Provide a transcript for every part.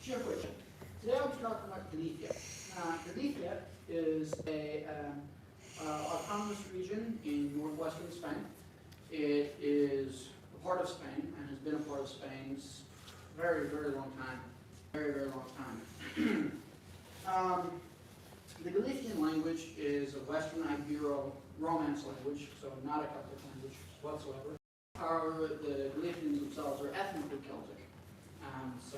Gibberish. Today I'll be talking about Galicia. Galicia is a autonomous region in northwestern Spain. It is a part of Spain and has been a part of Spain's very, very long time. Very, very long time. The Galician language is a Western Ibero-Romance language, so not a Celtic language whatsoever. However, the Galicians themselves are ethnically Celtic, so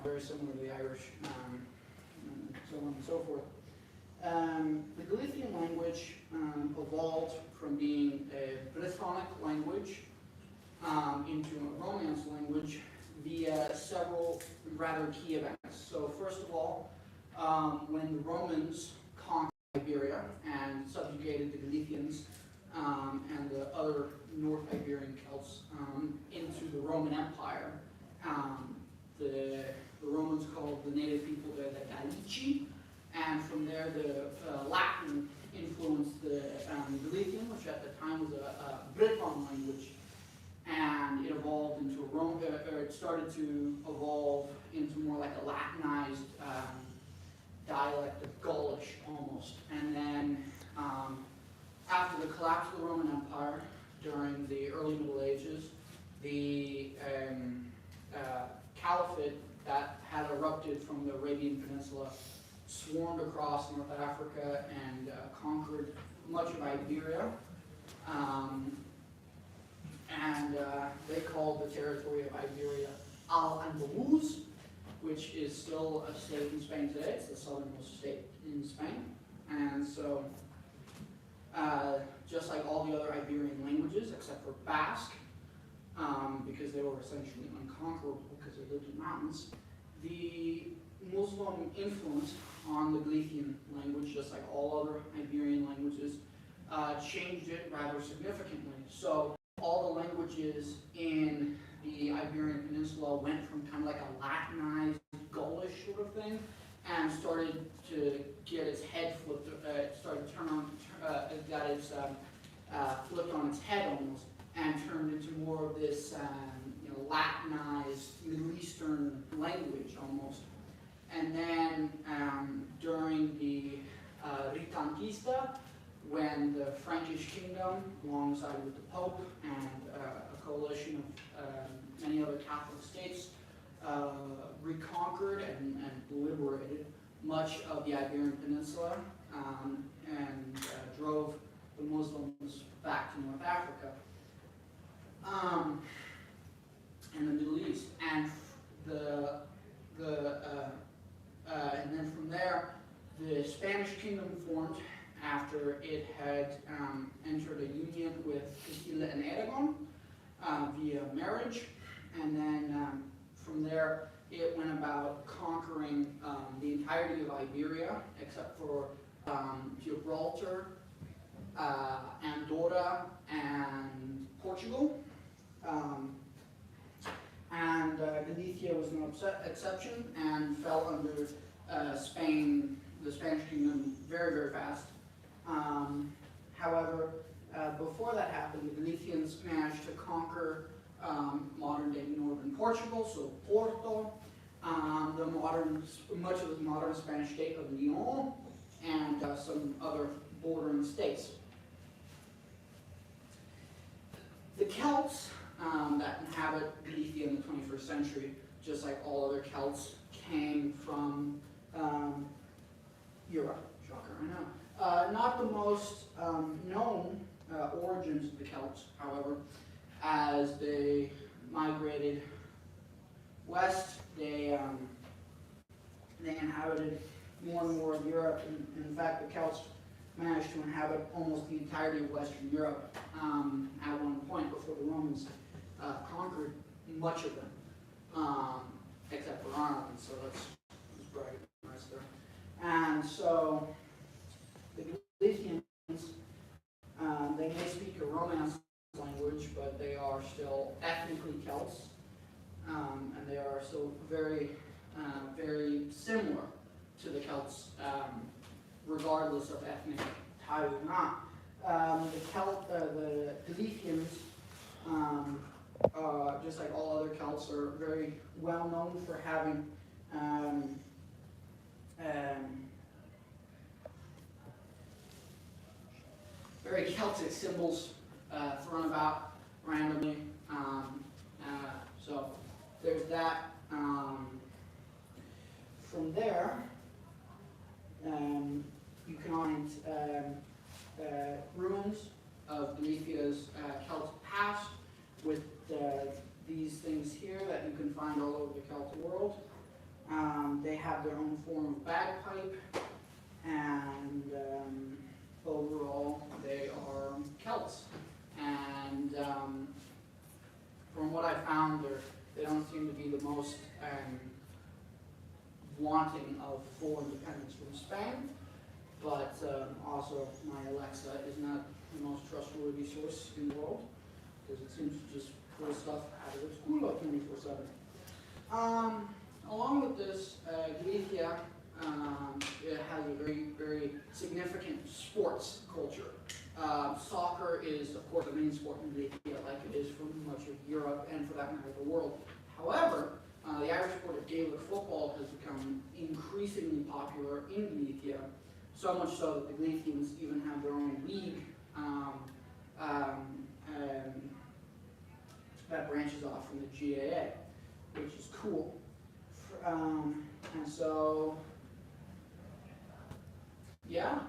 very similar to the Irish, and so on and so forth. The Galician language evolved from being a Brythonic language into a Romance language via several rather key events. So first of all, when the Romans conquered Iberia and subjugated the Galicians and the other North Iberian Celts into the Roman Empire, the Romans called the native people the Gallici, and from there the Latin influenced the Galician, which at the time was a Brython language, and it evolved into it started to evolve into more like a Latinized dialect of Gaulish almost. And then after the collapse of the Roman Empire during the early Middle Ages, the caliphate that had erupted from the Arabian Peninsula swarmed across North Africa and conquered much of Iberia. They called the territory of Iberia Al-Andalus, which is still a state in Spain today. It's the southernmost state in Spain. And so, just like all the other Iberian languages, except for Basque, because they were essentially unconquerable because they lived in mountains, the Muslim influence on the Galician language, just like all other Iberian languages, changed it rather significantly. So all the languages in the Iberian Peninsula went from kind of like a Latinized Gaulish sort of thing and started to get its head flipped, started to turn on, it got its flipped on its head almost, and turned into more of this Latinized Middle Eastern language almost. And then during the Reconquista, when the Frankish kingdom, alongside with the Pope and a coalition of many other Catholic states, reconquered and liberated much of the Iberian Peninsula and drove the Muslims back to North Africa and the Middle East. And and then from there, the Spanish kingdom formed after it had entered a union with Castilla and Aragon via marriage, and then from there it went about conquering the entirety of Iberia except for Gibraltar, Andorra, and Portugal. Galicia was no exception and fell under Spain, the Spanish kingdom, very, very fast. However, before that happened, the Galicians managed to conquer modern-day northern Portugal, so Porto, much of the modern Spanish state of Leon, and some other bordering states. The Celts that inhabit Galicia in the 21st century, just like all other Celts, came from Europe. Shocker, I know. Not the most known origins of the Celts, however. As they migrated west, they inhabited more and more of Europe. And in fact, the Celts managed to inhabit almost the entirety of Western Europe at one point before the Romans conquered much of them, except for Ireland. So let's brag the rest there. And so the Galicians, they may speak a Romance language, but they are still ethnically Celts, and they are still very, very similar to the Celts, regardless of ethnic tie or not. The Galicians, just like all other Celts, are very well known for having Um, very Celtic symbols thrown about randomly. So there's that. From there, you can find ruins of Galicia's Celtic past with these things here that you can find all over the Celtic world. They have their own form of bagpipe, and overall they are Celts. And from what I found, they don't seem to be the most wanting of full independence from Spain, but also my Alexa is not the most trustworthy source in the world, because it seems to just pull stuff out of its culo 24/7. Along with this, Galicia it has a very, very significant sports culture. Soccer is, of course, the main sport in Galicia, like it is for much of Europe and, for that matter, the world. However, the Irish sport of Gaelic football has become increasingly popular in Galicia, so much so that the Galicians even have their own league that branches off from the GAA, which is cool. And so, yeah,